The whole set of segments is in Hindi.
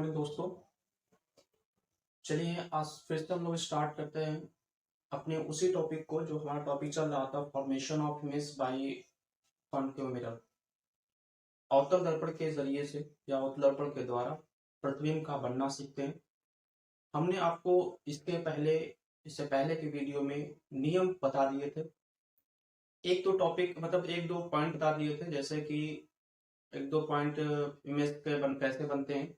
मॉर्निंग दोस्तों। चलिए आज फिर से हम लोग स्टार्ट करते हैं अपने उसी टॉपिक को जो हमारा टॉपिक चल रहा था, formation of image by concave mirror. अवतल दर्पण के जरिए से या अवतल दर्पण के द्वारा प्रतिबिंब का बनना सीखते हैं। हमने आपको इससे पहले की वीडियो में नियम बता दिए थे। एक दो टॉपिक मतलब एक दो पॉइंट बता दिए थे, जैसे कि एक दो पॉइंट इमेज के कैसे बनते हैं,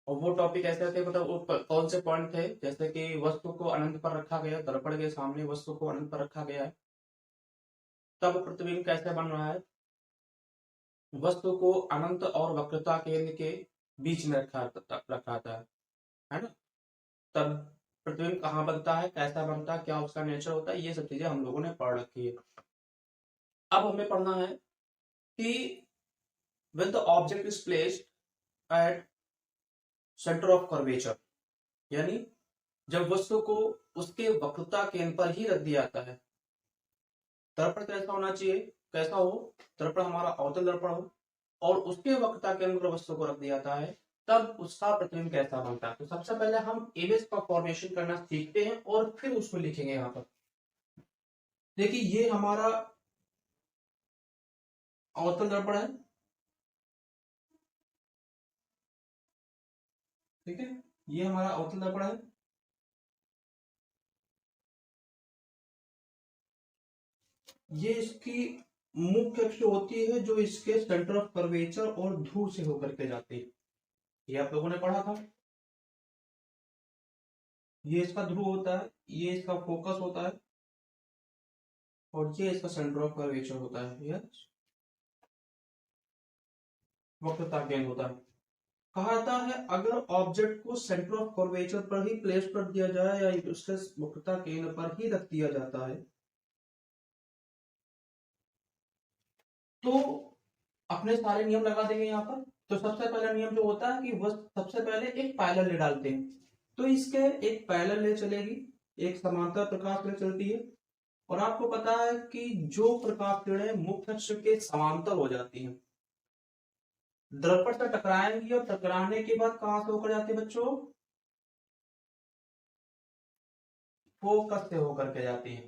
और वो टॉपिक ऐसे थे, मतलब वो कौन से पॉइंट थे, जैसे कि वस्तु को अनंत पर रखा गया, दर्पण के सामने वस्तु को अनंत पर रखा गया है, तब प्रतिबिंब कैसे बन रहा है। वस्तु को अनंत और वक्रता केंद्र के बीच में रखा था, है ना। तब प्रतिबिंब कहाँ बनता है, कैसा बनता है, क्या उसका नेचर होता है, ये सब चीजें हम लोगों ने पढ़ रखी है। अब हमें पढ़ना है कि when the object is placed at center of curvature, यानी जब वस्तु को उसके वक्रता केंद्र पर ही रख दिया जाता है। दर्पण कैसा होना चाहिए, कैसा हो, दर्पण हमारा अवतल दर्पण हो और उसके वक्रता केंद्र पर वस्तु को रख दिया जाता है, तब उसका प्रतिबिंब कैसा बनता है। तो सबसे पहले हम इमेज का फॉर्मेशन करना सीखते हैं और फिर उसको लिखेंगे। यहाँ पर देखिए, ये हमारा अवतल दर्पण है, ठीक है। ये हमारा अवतल दर्पण है। ये इसकी मुख्य अक्ष होती है जो इसके सेंटर ऑफ कर्वेचर और ध्रुव से होकर के जाती है। ये आप लोगों ने पढ़ा था। ये इसका ध्रुव होता है, ये इसका फोकस होता है और ये इसका सेंटर ऑफ कर्वेचर होता है, ये वक्रता केंद्र होता है। कहा जाता है अगर ऑब्जेक्ट को सेंटर ऑफ कर्वेचर पर ही प्लेस कर दिया जाए या उसके वक्रता केंद्र पर ही रख दिया जाता है, तो अपने सारे नियम लगा देंगे यहाँ पर। तो सबसे पहला नियम जो होता है कि वह सबसे पहले एक पैरेलल ले डालते हैं, तो इसके एक पैरेलल ले चलेगी, एक समांतर प्रकाश ले चलती है। और आपको पता है कि जो प्रकाश किरणें मुख्य अक्ष के समांतर हो जाती हैं, दर्पण से टकराएंगी और टकराने के बाद कहां से होकर जाती है बच्चों, फोकस से होकर के जाती है।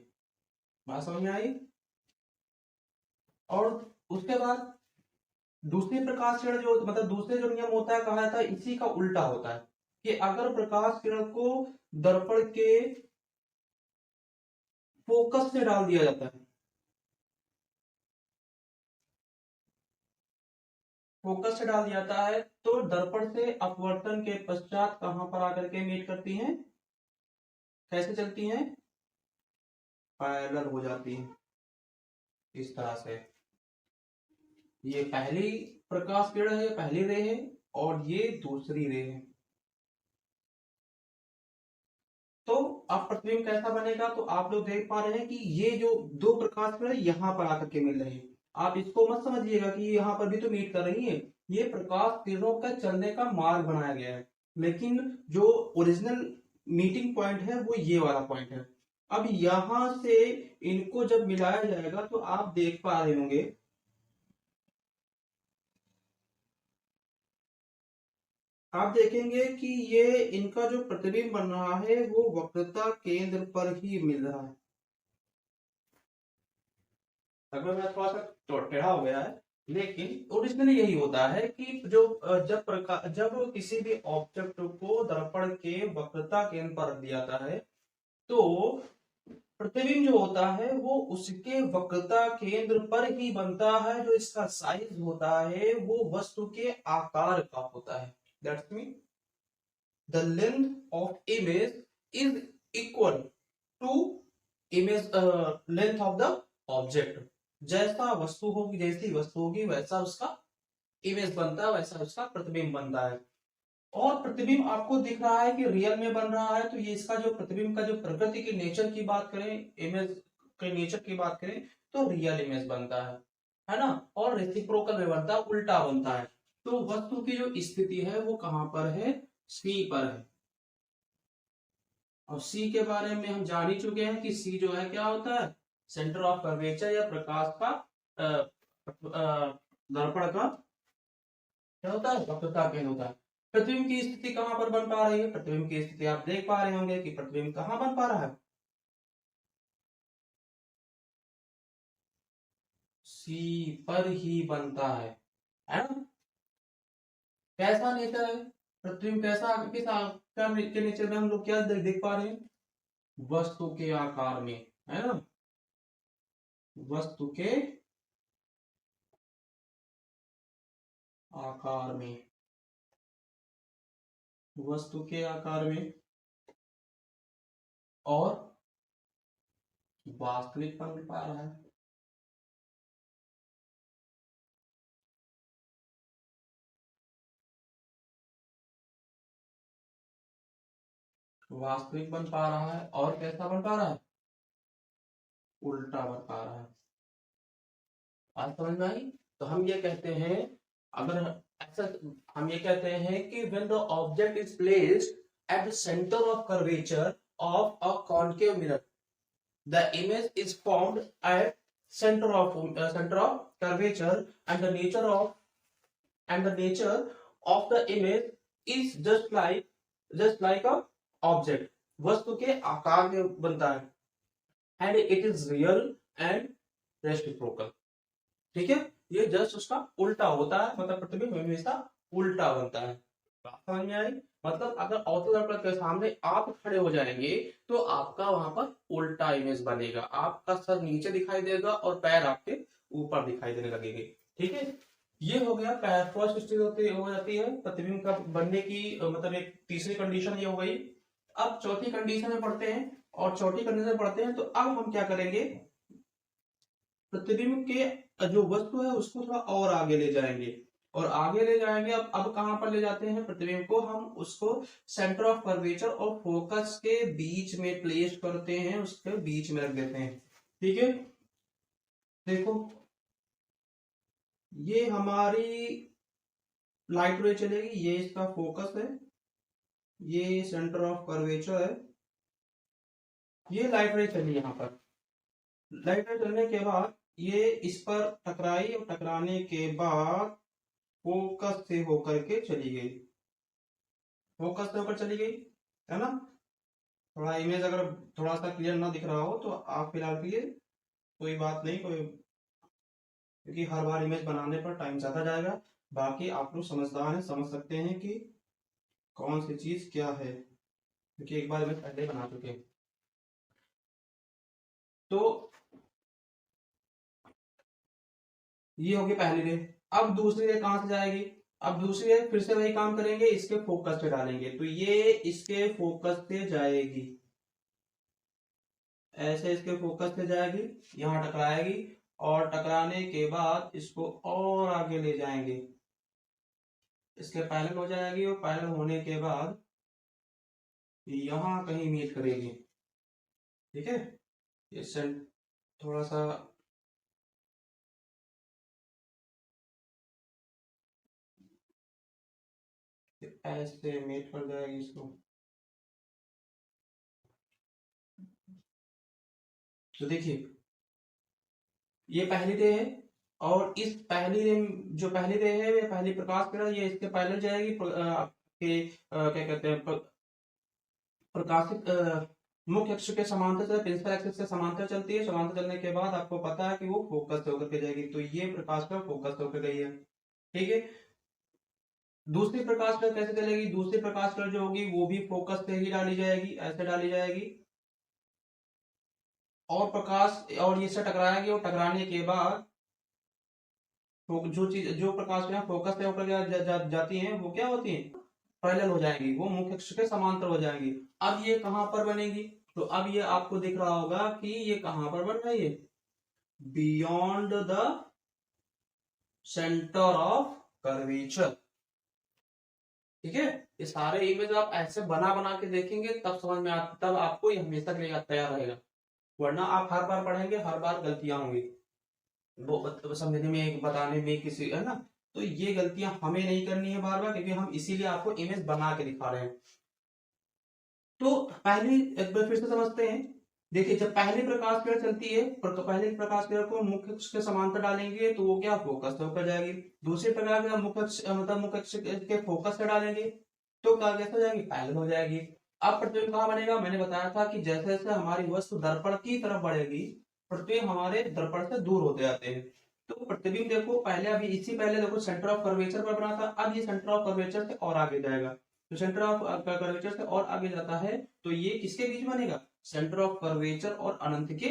बात समझ में आई। और उसके बाद दूसरी प्रकाश किरण जो मतलब दूसरे जो नियम होता है, कहा जाता है इसी का उल्टा होता है कि अगर प्रकाश किरण को दर्पण के फोकस से डाल दिया जाता है, फोकस से डाल दिया जाता है, तो दर्पण से अपवर्तन के पश्चात कहां पर आकर के मीट करती हैं, कैसे चलती हैं, पैरेलल हो जाती है इस तरह से। ये पहली प्रकाश किरण है, पहली रे है और ये दूसरी रे है। तो अब प्रतिबिंब कैसा बनेगा, तो आप लोग देख पा रहे हैं कि ये जो दो प्रकाश किरण यहाँ पर आकर के मिल रहे हैं। आप इसको मत समझिएगा कि यहाँ पर भी तो मीट कर रही है, ये प्रकाश किरणों का चलने का मार्ग बनाया गया है, लेकिन जो ओरिजिनल मीटिंग पॉइंट है वो ये वाला पॉइंट है। अब यहां से इनको जब मिलाया जाएगा तो आप देख पा रहे होंगे, आप देखेंगे कि ये इनका जो प्रतिबिंब बन रहा है वो वक्रता केंद्र पर ही मिल रहा है। अगर मैं थोड़ा सा टेढ़ा हो गया है, लेकिन ओरिजिनली यही होता है कि जो जब किसी भी ऑब्जेक्ट को दर्पण के वक्रता केंद्र पर रख दिया जाता है, तो प्रतिबिंब जो होता है वो उसके वक्रता केंद्र पर ही बनता है। जो इसका साइज होता है वो वस्तु के आकार का होता है। That's mean the length of image is equal to image length of the object। जैसा वस्तु होगी, जैसी वस्तु होगी वैसा उसका इमेज बनता है, वैसा उसका प्रतिबिंब बनता है। और प्रतिबिंब आपको दिख रहा है कि रियल में बन रहा है, तो ये इसका जो प्रतिबिंब का जो प्रकृति की नेचर की बात करें, इमेज के नेचर की बात करें, तो रियल इमेज बनता है ना। और रेसिप्रोकल में बनता है, उल्टा बनता है। तो वस्तु की जो स्थिति है वो कहां पर है, सी पर है। और सी के बारे में हम जान ही चुके हैं कि सी जो है क्या होता है, सेंटर ऑफ कर्वेचर या प्रकाश का दर्पण का क्या होता है, वक्रता का होता है। प्रतिबिंब की स्थिति कहां पर बन पा रही है, प्रतिबिंब की स्थिति आप देख पा रहे होंगे कि प्रतिबिंब कहां बन पा रहा है, सी पर ही बनता है ना। कैसा नेचर है प्रतिबिंब, कैसा के नेचर में हम लोग क्या देख पा रहे हैं, वस्तु के आकार में, है ना, वस्तु के आकार में, वस्तु के आकार में, और वास्तविक बन पा रहा है, वास्तविक बन पा रहा है, और कैसा बन पा रहा है, उल्टा बन पा रहा है। बात समझ में आई। तो हम ये कहते हैं, अगर ऐसा हम ये कहते हैं कि when the object is placed at the center of curvature of a concave mirror, the image is formed at center of curvature, and the nature of the image is just like a object, वस्तु के आकार में बनता है, and it is real and reciprocal। ठीक है, ये जस्ट उसका उल्टा होता है, मतलब प्रतिबिंब हमेशा उल्टा बनता है। बात समझ में आई। मतलब अगर अवतल दर्पण के सामने आप खड़े हो जाएंगे तो आपका वहां पर उल्टा इमेज बनेगा, आपका सर नीचे दिखाई देगा और पैर आपके ऊपर दिखाई देने लगेंगे। ठीक है, ये हो गया फर्स्ट स्टेज हो जाती है प्रतिबिंब का बनने की, मतलब एक तीसरी कंडीशन ये हो गई। अब चौथी कंडीशन में पढ़ते हैं, और चौथी कंडीशन में पढ़ते हैं तो अब हम क्या करेंगे, प्रतिबिंब के जो वस्तु है उसको थोड़ा और आगे ले जाएंगे, और आगे ले जाएंगे। अब कहां पर ले जाते हैं प्रतिबिंब को, हम उसको सेंटर ऑफ कर्वेचर और फोकस के बीच में प्लेस करते हैं, उसके बीच में रख देते हैं। ठीक है, देखो ये हमारी लाइट रे चलेगी, ये इसका फोकस है, ये सेंटर ऑफ कर्वेचर है, ये लाइट रे चली यहाँ पर। लाइट रे चलने के बाद ये इस पर टकराई, और टकराने के बाद फोकस से होकर के चली गई, फोकस से होकर चली गई, है ना। थोड़ा इमेज अगर थोड़ा सा क्लियर ना दिख रहा हो तो आप फिलहाल के लिए कोई बात नहीं, कोई, क्योंकि हर बार इमेज बनाने पर टाइम ज्यादा जाएगा। बाकी आप लोग समझदार हैं, समझ सकते हैं कि कौन सी चीज क्या है, क्योंकि एक बार इमेज पहले बना चुके हैं। तो ये होगी पहली रे। अब दूसरी रे कहां से जाएगी, अब दूसरी रे फिर से वही काम करेंगे, इसके फोकस पे डालेंगे, तो ये इसके फोकस पे जाएगी, ऐसे इसके फोकस पे जाएगी, यहां टकराएगी, और टकराने के बाद इसको और आगे ले जाएंगे, इसके पैरेलल हो जाएगी, और पैरेलल होने के बाद यहां कहीं मीट करेगी। ठीक है, ये थोड़ा सा ऐसे मीट कर जाएगी इसको। तो देखिए ये पहली रे है, और इस पहली रे, जो पहली रे है ये पहली प्रकाश किरण, ये इसके पैरेलल जाएगी, आपके क्या कहते हैं, प्रकाशित मुख्य अक्ष के समांतर चलती है, प्रिंसिपल एक्सिस से समांतर चलती है। समांतर चलने के बाद आपको पता है कि वो फोकस से होकर के जाएगी, तो ये प्रकाश का फोकस से होकर गई है। ठीक है, दूसरी प्रकाश कलर कैसे चलेगी, दूसरी प्रकाश कलर जो होगी वो भी फोकस से ही डाली जाएगी, ऐसे डाली जाएगी, और प्रकाश और इससे टकराएगी, और टकराने के बाद जो चीज, जो प्रकाश में फोकस से होकर जाती हैं वो क्या होती हैं, पैरेलल हो जाएंगी, वो मुख्य अक्ष के समांतर हो जाएंगी। अब ये कहां पर बनेगी, तो अब ये आपको दिख रहा होगा कि ये कहां पर बन रही है, beyond the centre of curvature. ठीक है, ये सारे इमेज आप ऐसे बना बना के देखेंगे तब समझ में तब आपको ये हमेशा के लिए तैयार रहेगा, वरना आप हर बार पढ़ेंगे हर बार गलतियां होंगी, वो समझने में, बताने में, किसी, है ना। तो ये गलतियां हमें नहीं करनी है बार बार, क्योंकि हम इसीलिए आपको इमेज बना के दिखा रहे हैं। तो पहली एक बार फिर से समझते हैं, देखिए जब पहली प्रकाश किरण चलती है तो पहले प्रकाश किरण को मुख्य अक्ष के समांतर डालेंगे तो वो क्या फोकस होकर जाएगी। दूसरी प्रकार का मुख्य अक्ष मतलब मुख्य अक्ष के फोकस से डालेंगे तो क्या कैसे हो जाएगी, पैरेलल हो जाएगी। अब प्रतिबिंब कहाँ बनेगा, मैंने बताया था कि जैसे जैसे हमारी वस्तु दर्पण की तरफ बढ़ेगी प्रतिबिंब हमारे दर्पण से दूर होते जाते हैं। तो प्रतिबिंब देखो पहले अभी इसी पहले देखो सेंटर ऑफ कर्वेचर पर बना था, अब ये सेंटर ऑफ कर्वेचर से और आगे जाएगा। तो सेंटर ऑफ कर्वेचर से और आगे जाता है तो ये किसके बीच बनेगा, सेंटर ऑफ कर्वेचर और अनंत के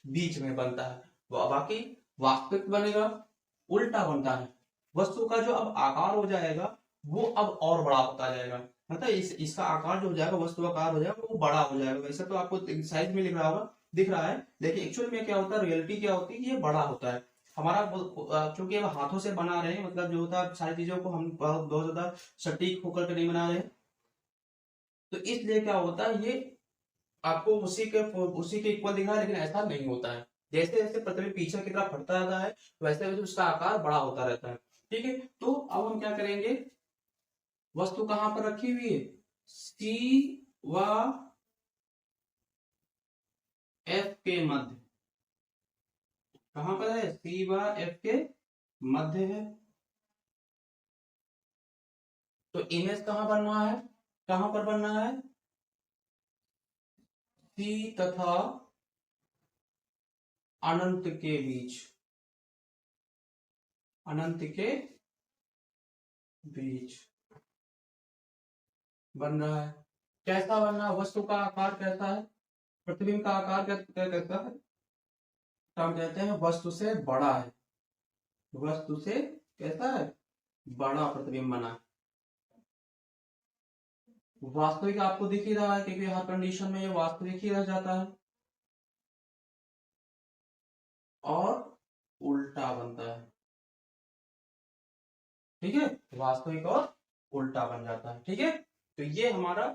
बीच में बनता है। बाकी वास्तविक बनेगा उल्टा बनता है। वस्तु का जो अब आकार हो जाएगा वो अब और बड़ा होता जाएगा, मतलब इसका आकार जो हो जाएगा वस्तु आकार हो जाएगा वो बड़ा हो जाएगा। वैसे तो आपको साइज में लिख रहा होगा दिख रहा है, लेकिन एक्चुअल में क्या होता है, रियलिटी क्या होती है, ये बड़ा होता है हमारा। क्योंकि अब हाथों से बना रहे हैं मतलब जो होता है सारी चीजों को हम बहुत ज्यादा सटीक होकर के नहीं बना रहे हैं, तो इसलिए क्या होता है ये आपको उसी के इक्वल दिख रहा है, लेकिन ऐसा नहीं होता है। जैसे जैसे प्रतिबिंब पीछे की तरफ हटता जाता है वैसे वैसे उसका आकार बड़ा होता रहता है। ठीक है, तो अब हम क्या करेंगे, वस्तु कहां पर रखी हुई है, सी व एफ के मध्य, कहां पर है, सी व एफ के मध्य है। तो इमेज कहां बनना है, कहां पर बनना है, सी तथा अनंत के बीच, अनंत के बीच बन रहा है। कैसा बनना है, वस्तु का आकार कैसा है, प्रतिबिंब का आकार कैसा है, तो हम कहते हैं वस्तु से बड़ा है, वस्तु से कैसा है, बड़ा प्रतिबिंब बना है। वास्तविक आपको दिख ही रहा है क्योंकि हर कंडीशन में ये वास्तविक ही रह जाता है और उल्टा बनता है। ठीक है, वास्तविक और उल्टा बन जाता है। ठीक है, तो ये हमारा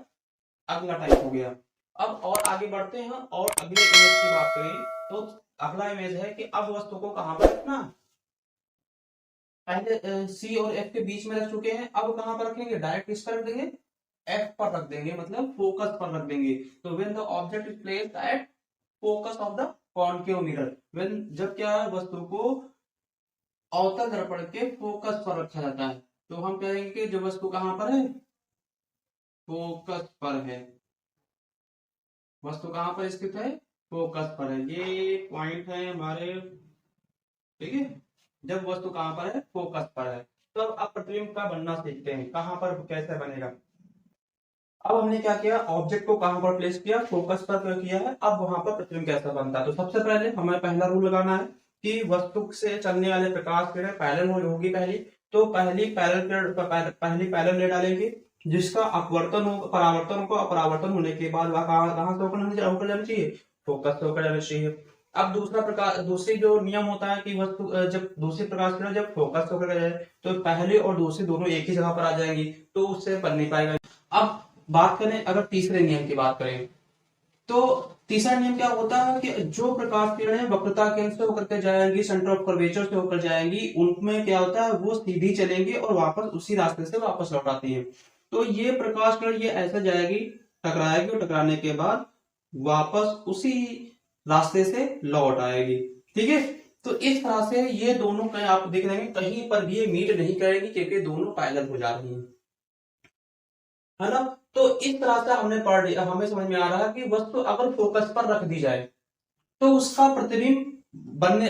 अगला टाइप हो गया। अब और आगे बढ़ते हैं और अगले इमेज की बात करें तो अगला इमेज है कि अब वस्तु को कहां पर रखना, पहले सी और एफ के बीच में रख चुके हैं, अब कहां पर रखेंगे, डायरेक्ट किस पर रख देंगे, एफ पर रख देंगे, मतलब फोकस पर रख देंगे। तो when the object is placed at focus of the concave mirror, when जब क्या है वस्तु को अवतल दर्पण के फोकस पर रखा जाता है तो हम कहेंगे कि जो वस्तु कहां पर है, फोकस पर है, वस्तु कहां पर स्थित है, फोकस पर है। ये पॉइंट है हमारे, ठीक है, जब वस्तु कहां पर है, फोकस पर है। तो अब प्रतिबिंब का बनना सीखते हैं, कहां पर कैसे बनेगा। अब हमने क्या किया, ऑब्जेक्ट को कहां पर प्लेस किया, फोकस पर किया है, अब वहां पर प्रतिबिंब कैसा बनता है। तो सबसे पहले हमें पहला रूल लगाना है कि वस्तु से चलने वाले प्रकाश किरण पैरेलल होगी पहली, तो पहली पैरेलल ले डालेंगे जिसका अपवर्तन हो परावर्तन होगा, अपरावर्तन होने के बाद वह कहां से होकर जाना चाहिए, फोकस से होकर जाना चाहिए। अब दूसरा प्रकार, दूसरी जो नियम होता है कि वस्तु जब दूसरी प्रकाश किरण जब फोकस होकर जाए तो पहले और दूसरी दोनों एक ही जगह पर आ जाएंगी, तो उससे बन नहीं पाएगा। अब बात करें अगर तीसरे नियम की बात करें तो तीसरा नियम क्या होता है कि जो प्रकाश किरणें वक्रता केंद्र से होकर के जाएंगी, सेंटर ऑफ कर्वेचर से होकर जाएंगी, उनमें क्या होता है वो सीधी चलेंगी और वापस उसी रास्ते से वापस लौट आती है। तो ये प्रकाश किरण ये ऐसे जाएगी, टकराएगी और टकराने के बाद वापस उसी रास्ते से लौट आएगी। ठीक है, तो इस तरह से ये दोनों कहीं आप देख रहे हैं कहीं पर भी ये मीट नहीं करेंगी क्योंकि दोनों पैरेलल हो जा रही हैं, है ना। तो इस तरह से हमने पढ़ लिया, हमें समझ में आ रहा है कि वस्तु अगर फोकस पर रख दी जाए तो उसका प्रतिबिंब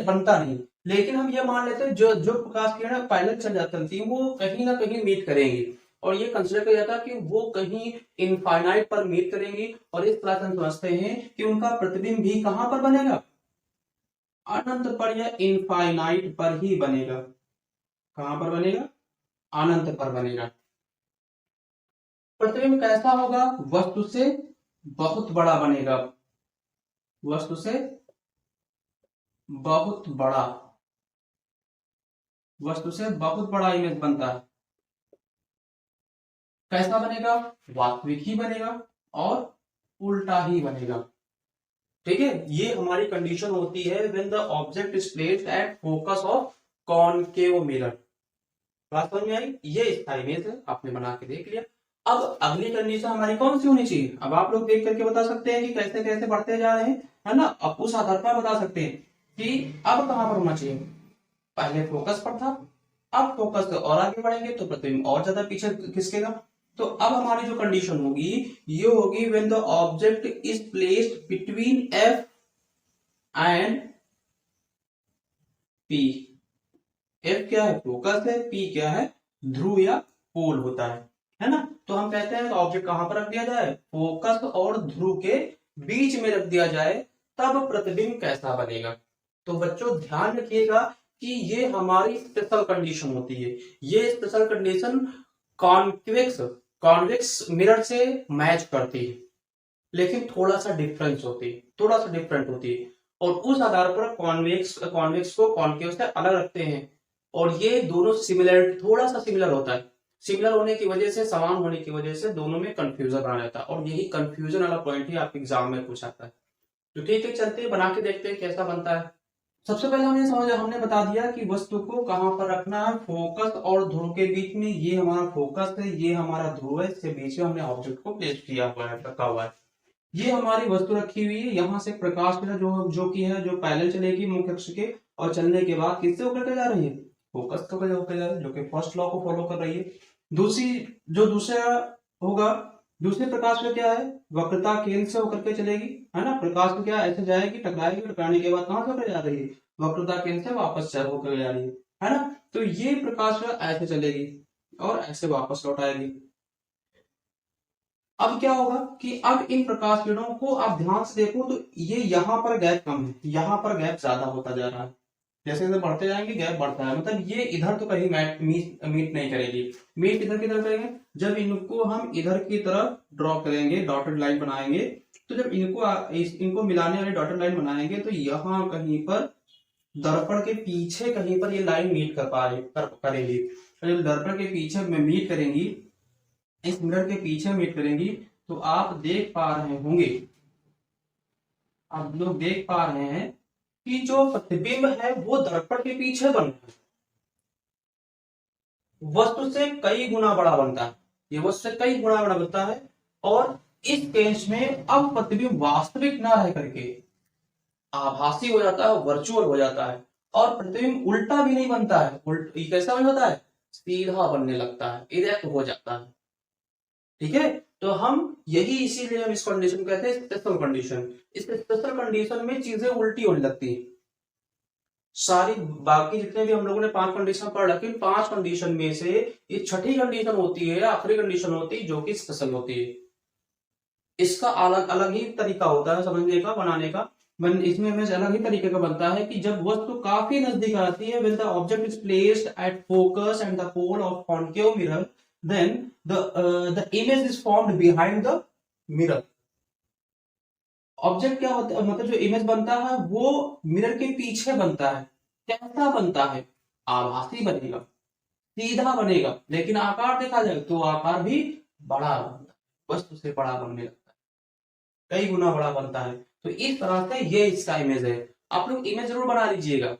बनता नहीं, लेकिन हम ये मान लेते हैं जो जो प्रकाश किरण पैरेलल चल जाती थी वो कहीं ना कहीं मीट करेंगी और ये कंसिडर किया जाता है कि वो कहीं इनफाइनाइट पर मीट करेंगी और इस तरह से हम समझते हैं कि उनका प्रतिबिंब भी कहां पर बनेगा, अनंत पर या इनफाइनाइट पर ही बनेगा। कहां पर बनेगा, अनंत पर बनेगा। प्रतिबिंब कैसा होगा, वस्तु से बहुत बड़ा बनेगा, वस्तु से बहुत बड़ा, वस्तु से बहुत बड़ा इमेज बनता है। कैसा बनेगा, वास्तविक ही बनेगा और उल्टा ही बनेगा। ठीक है, ये हमारी कंडीशन होती है when the object is placed at focus of concave mirror. बात समझ में आई, ये इसका इमेज है, आपने बना के देख लिया। अब अगली कंडीशन हमारी कौन सी होनी चाहिए, अब आप लोग देख करके बता सकते हैं कि कैसे कैसे बढ़ते जा रहे हैं। है ना। अब उस आधार पर बता सकते हैं कि अब कहां पर होना चाहिए, पहले फोकस पर था, अब फोकस से और आगे बढ़ेंगे तो प्रतिबिंब और ज्यादा पीछे खिसकेगा। तो अब हमारी जो कंडीशन होगी ये होगी when the object is placed between F and P. F क्या है, फोकस है, पी क्या है, ध्रुव या पोल होता है ना। तो हम कहते हैं ऑब्जेक्ट कहां पर रख दिया जाए, फोकस और ध्रुव के बीच में रख दिया जाए, तब प्रतिबिंब कैसा बनेगा। तो बच्चों ध्यान रखिएगा कि ये हमारी स्पेशल कंडीशन होती है। ये special condition convex convex mirror से मैच करती है, लेकिन थोड़ा सा डिफरेंस होती है, थोड़ा सा डिफरेंट होती है। और उस आधार पर कॉन्वेक्स कॉन्वेक्स को कॉन्केव से अलग रखते हैं। और ये दोनों सिमिलर, थोड़ा सा सिमिलर होता है। सिमिलर होने की वजह से, समान होने की वजह से दोनों में कंफ्यूजन आ जाता है, और यही कंफ्यूजन वाला पॉइंट ही आपके एग्जाम में पूछाता है। तो ठीक है, चलते हैं बना के देखते हैं कैसा बनता है। सबसे पहले हमने बता दिया कि वस्तु को कहां पर रखना है, फोकस और ध्रुव के बीच में। ये हमारा फोकस है, ये हमारा ध्रुव है, इसके बीच में हमने ऑब्जेक्ट को प्लेस किया हुआ है, रखा हुआ है। ये हमारी वस्तु रखी हुई है, यहाँ से प्रकाश किरण जो की है, जो पैरेलल चलेगी मुख्य अक्ष के, और चलने के बाद किससे होकर के जा रही है, फोकस होकर जा रही है, जो कि फर्स्ट लॉ को फॉलो कर रही है। दूसरा होगा, दूसरे प्रकाश में क्या है, वक्रता केंद्र से होकर के चलेगी, है ना। प्रकाश में क्या ऐसे जाएगी, टकराएगी, टकराने के बाद कहां से होकर जा रही है, वक्रता केंद्र से वापस होकर जा रही है ना। तो ये प्रकाश ऐसे चलेगी और ऐसे वापस लौट आएगी। अब क्या होगा कि अब इन प्रकाश किरणों को आप ध्यान से देखो तो ये यहाँ पर गैप कम है, यहाँ पर गैप ज्यादा होता जा रहा है। जैसे जैसे बढ़ते जाएंगे गैप बढ़ता है, मतलब ये इधर तो कहीं मीट नहीं करेगी। मीट इधर की तरफ करेंगे, जब इनको हम इधर की तरफ ड्रॉ करेंगे, डॉटेड लाइन बनाएंगे, तो जब इनको मिलाने वाली डॉटेड लाइन बनाएंगे तो यहाँ कहीं पर दर्पण के पीछे कहीं पर ये लाइन मीट करेगी। जब दर्पण के पीछे में मीट करेंगी, इस मिरर के पीछे मीट करेंगी, तो आप देख पा रहे होंगे, आप लोग देख पा रहे हैं कि जो प्रतिबिंब है वो दर्पण के पीछे बन रहा है, वस्तु से कई गुना बड़ा बनता है, ये वस्तु से कई गुना बड़ा बनता है। और इस केस में अब प्रतिबिंब वास्तविक ना रह करके आभासी हो जाता है, वर्चुअल हो जाता है, और प्रतिबिंब उल्टा भी नहीं बनता है, कैसा बन जाता है, सीधा बनने लगता है, इरेक्ट हो जाता है। ठीक है, तो हम यही इसीलिए हम इस कंडीशन को कहते हैं स्पेशल कंडीशन। इस स्पेशल कंडीशन में चीजें उल्टी होने लगती है सारी। बाकी जितने भी हम लोगों ने 5 कंडीशन पढ़ रखी, 5 कंडीशन में से ये छठी कंडीशन होती है, आखिरी कंडीशन होती है, जो कि स्पेशल होती है। इसका अलग अलग ही तरीका होता है समझने का, बनाने का। इसमें हमें अलग ही तरीके का बनता है कि जब वस्तु काफी नजदीक आती है, when the object is placed at focus and the pole of concave mirror, then the image is formed behind the mirror। Object क्या होता है, मतलब जो इमेज बनता है वो मिरर के पीछे बनता है। कैसा बनता है, आभासी बनेगा, सीधा बनेगा, लेकिन आकार देखा जाए तो आकार भी बड़ा बनता है, वस्तु से बड़ा बनने लगता है, कई गुना बड़ा बनता है। तो इस तरह से ये इसका इमेज है। आप लोग इमेज जरूर बना लीजिएगा,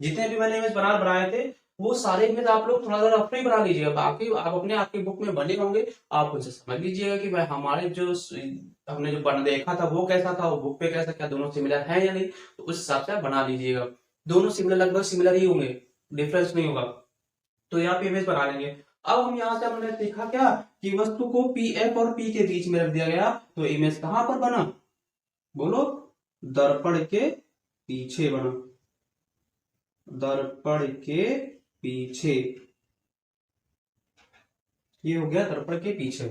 जितने भी मैंने इमेज बनाए थे वो सारे इमेज आप लोग थोड़ा सा अपने बना लीजिएगा, बाकी आप अपने आपके बुक में बने होंगे, आप उनसे समझ लीजिएगा कि भाई हमारे जो हमने जो बना देखा था वो कैसा था, वो बुक पे कैसा, क्या दोनों सिमिलर है या नहीं, तो उस हिसाब से बना लीजिएगा। दोनों सिमिलर, लगभग सिमिलर ही होंगे, डिफरेंस नहीं होगा। तो यहाँ पे इमेज बना लेंगे। अब हम यहाँ से हमने देखा क्या कि वस्तु को पी एफ और पी के बीच में रख दिया गया, तो इमेज कहां पर बना, बोलो, दर्पण के पीछे बना, दर्पण के पीछे। ये हो गया दर्पण के पीछे।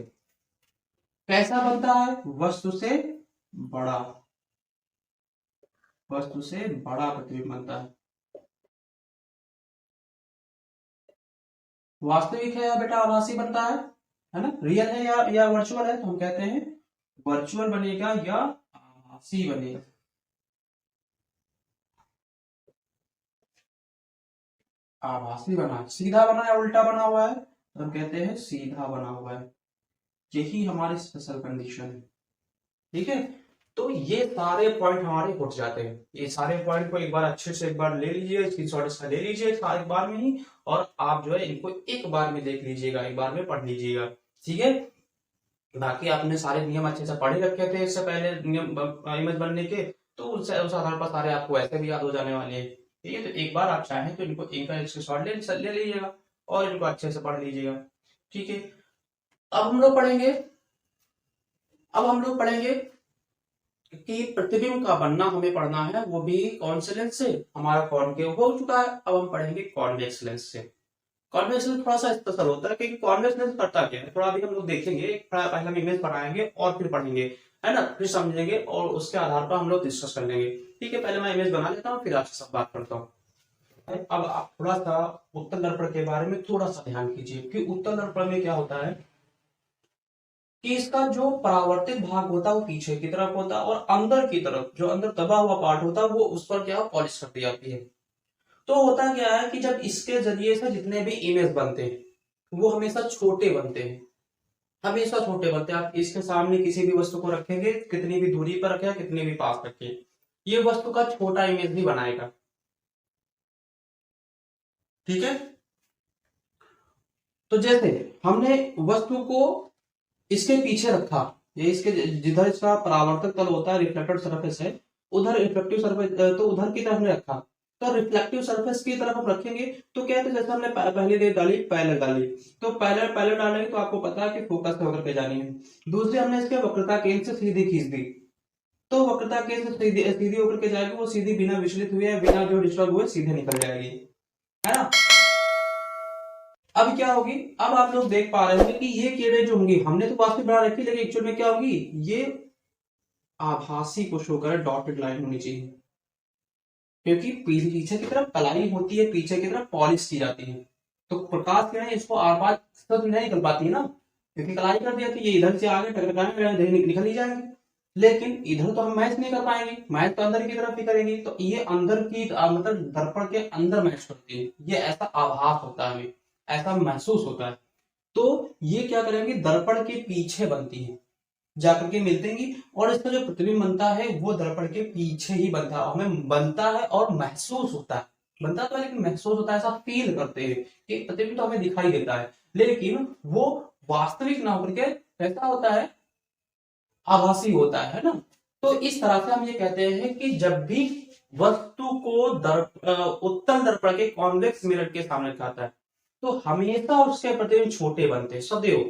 कैसा बनता है, वस्तु से बड़ा, वस्तु से बड़ा प्रतिबिंब बनता है। वास्तविक है या बेटा आभासी बनता है ना, रियल है या वर्चुअल है, तो हम कहते हैं वर्चुअल बनेगा या आभासी बनेगा। आभासी बना, सीधा बना या उल्टा बना हुआ है, तो हम कहते हैं सीधा बना हुआ है। यही हमारी स्पेशल कंडीशन है। ठीक है, तो ये सारे पॉइंट हमारे उठ जाते हैं। ये सारे पॉइंट को एक बार अच्छे से एक बार ले लीजिए, स्क्रीनशॉट इसका ले लीजिए एक बार में ही, और आप जो है इनको एक बार में देख लीजिएगा, एक बार में पढ़ लीजिएगा। ठीक है, बाकी आपने सारे नियम अच्छे से पढ़े रखे थे इससे पहले, नियम इमेज बनने के, तो उस आधार पर सारे आपको ऐसे भी याद हो जाने वाले हैं। ठीक है, तो एक बार आप चाहें तो इनको इनका स्क्रीनशॉट ले लीजिएगा और इनको अच्छे से पढ़ लीजिएगा। ठीक है, अब हम लोग पढ़ेंगे अब हम लोग पढ़ेंगे कि प्रतिबिंब का बनना हमें पढ़ना है, वो भी कौन से लेंस से, हमारा कॉनकेव हो चुका है, अब हम पढ़ेंगे कॉन्वेक्स लेंस से। कॉन्वेक्स लेंस थोड़ा सा स्पेशल होता है, क्योंकि कॉन्वेक्स लेंस करता क्या है, थोड़ा अभी हम लोग देखेंगे, थोड़ा पहले हम इमेज बनाएंगे और फिर पढ़ेंगे, है ना, फिर समझेंगे और उसके आधार पर हम लोग डिस्कस कर लेंगे। ठीक है, पहले मैं इमेज बना लेता हूँ, फिर आपसे सब बात करता हूँ। अब आप थोड़ा सा उत्तल दर्पण के बारे में थोड़ा सा ध्यान कीजिए कि उत्तल दर्पण में क्या होता है कि इसका जो परावर्तित भाग होता है वो पीछे की तरफ होता है और अंदर की तरफ जो अंदर दबा हुआ पार्ट होता है वो उस पर क्या पॉलिश कर दी जाती है। तो होता क्या है कि जब इसके जरिए से जितने भी इमेज बनते हैं वो हमेशा छोटे बनते हैं, हमेशा छोटे बनते हैं। आप इसके सामने किसी भी वस्तु को रखेंगे, कितनी भी दूरी पर रखें, कितनी भी पास रखें, ये वस्तु का छोटा इमेज भी बनाएगा। ठीक है, तो जैसे हमने वस्तु को इसके पीछे रखा, ये इसके जिधर इसका परावर्तक तल होता है, रिफ्लेक्टेड सरफेस है, उधर रिफ्लेक्टिव सरफेस, तो उधर की तरफ हमने रखा, तो रिफ्लेक्टिव सरफेस की तरफ हम रखेंगे तो क्या है, जैसे हमने पहली रेट डाली, पहले डाली, तो पहले डालेंगे तो आपको पता है कि फोकस पे होकर के जानी है। दूसरी हमने इसके वक्रता केंद्र से सीधी खींच दी, तो वक्रता केंद्र से सीधी सीधी होकर के जाएगी, वो सीधी बिना विचलित हुए, बिना जो डिस्टर्ब हुए सीधे निकल जाएगी, है ना। अब क्या होगी, अब आप लोग देख पा रहे होंगे कि ये किरणें जो होंगी, हमने तो वास्तविक बना रखी, लेकिन एक्चुअल में क्या होगी, ये आभासी को शो कर डॉटेड लाइन होनी चाहिए, क्योंकि पीछे की तरफ कलाई होती है, पीछे की तरफ पॉलिश की जाती है, तो प्रकाश किरणें इसको आर पार तक नहीं निकल पाती है ना, क्योंकि कलाई कर दिया, तो ये इधर से आगे टकराने निकल ही जाएंगे, लेकिन इधर तो हम मैच नहीं कर पाएंगे, मैच तो अंदर की तरफ ही करेंगे, तो ये अंदर की मतलब दर्पण के अंदर मैच करती है, ये ऐसा आभास होता है, हमें ऐसा महसूस होता है। तो ये क्या करेंगे, दर्पण के पीछे बनती है, जाकर के मिलतेंगी, और इसका जो प्रतिबिंब बनता है वो दर्पण के पीछे ही बनता है, हमें बनता है और महसूस होता है, बनता तो है लेकिन महसूस होता है, ऐसा फील करते हैं कि प्रतिबिंब तो हमें दिखाई देता है, लेकिन वो वास्तविक ना होकर के कैसा होता है, आभासी होता है ना। तो इस तरह से हम ये कहते हैं कि जब भी वस्तु को उत्तल दर्पण के कॉन्वेक्स मिरर के सामने रखा है तो हमेशा उसके प्रतिबिंब छोटे बनते हैं सदैव,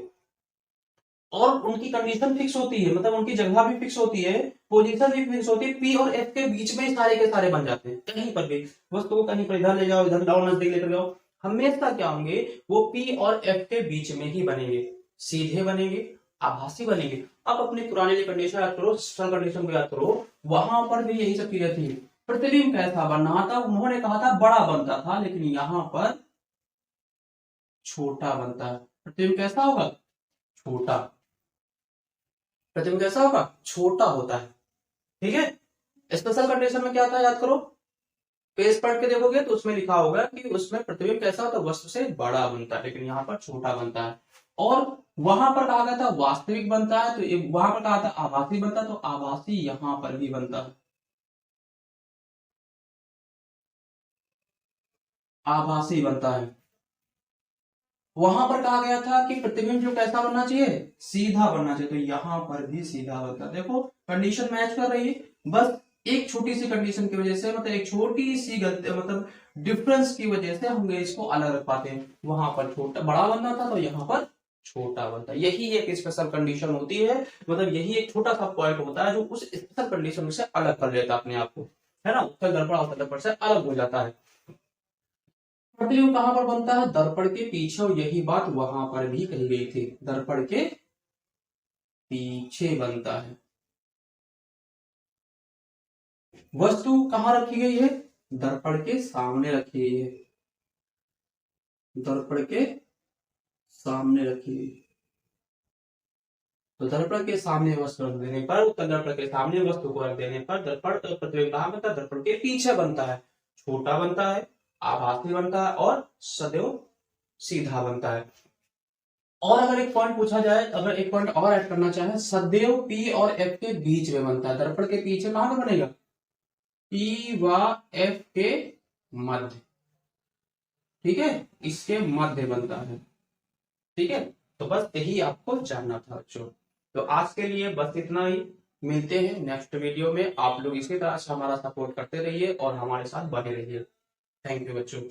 और उनकी कंडीशन फिक्स होती है, मतलब उनकी जगह भी फिक्स होती है, पोजीशन भी फिक्स होती है, पी और एफ के बीच में सारे के सारे बन जाते हैं, कहीं पर भी वस्तु को कहीं पर इधर ले जाओ, इधर लाओ, नजदीक लेकर जाओ, हमेशा क्या होंगे, वो पी और एफ के बीच में ही बनेंगे, सीधे बनेंगे, आभासी बनेंगे। अब अपनी पुरानी कंडीशन याद करो, सिस्टम कंडीशन को याद करो, वहां पर भी यही सब चीजें थी, प्रतिबिंब कैसा बनना था, उन्होंने कहा था बड़ा बनता था, लेकिन यहां पर छोटा बनता है। प्रतिबिंब कैसा होगा, छोटा, प्रतिबिंब कैसा होगा, छोटा होता है। ठीक है, स्पेशल कंडीशन में क्या था याद करो, पेज पढ़ के देखोगे तो उसमें लिखा होगा कि उसमें प्रतिबिंब कैसा होता है, वस्तु से बड़ा बनता है, लेकिन यहाँ पर छोटा बनता है। और वहां पर कहा गया था वास्तविक बनता है, तो वहां पर कहा था आभासी बनता है, तो आभासी यहां पर भी बनता है, आभासी बनता है। वहां पर कहा गया था कि प्रतिबिंब जो कैसा बनना चाहिए, सीधा बनना चाहिए, तो यहां पर भी सीधा बनता है। देखो कंडीशन मैच कर रही है, बस एक छोटी सी कंडीशन की वजह से, मतलब एक छोटी सी गलती, मतलब डिफरेंस की वजह से हम इसको अलग रख पाते हैं, वहां पर छोटा बड़ा बनना था तो यहाँ पर छोटा बनता है। यही एक स्पेशल कंडीशन होती है, मतलब यही एक छोटा सा पॉइंट होता है जो उस स्पेशल कंडीशन से अलग कर लेता है अपने आप को, है ना, उत्तर दर्पण अवतल दर्पण से अलग हो जाता है। प्रतिबिंब कहां पर बनता है, दर्पण के पीछे, और यही बात वहां पर भी कही गई थी, दर्पण के पीछे बनता है। वस्तु कहां रखी गई है, दर्पण के सामने रखी गई है, दर्पण के सामने रखी गई, तो दर्पण के सामने वस्तु रख देने पर, उत्तर दर्पण के सामने वस्तु को रख देने पर दर्पण प्रतिबिंब कहां बनता है, दर्पण के पीछे बनता है, छोटा बनता है, आभासी बनता है और सदैव सीधा बनता है। और अगर एक पॉइंट पूछा जाए, अगर एक पॉइंट और ऐड करना चाहे, सदैव पी और एफ के बीच में बनता है, दर्पण के पीछे कहां पे बनेगा, पी व एफ के मध्य, ठीक है, इसके मध्य बनता है। ठीक है, तो बस यही आपको जानना था बच्चों, तो आज के लिए बस इतना ही। मिलते हैं नेक्स्ट वीडियो में। आप लोग इसी तरह से हमारा सपोर्ट करते रहिए और हमारे साथ बने रहिए। थैंक यू बच्चों।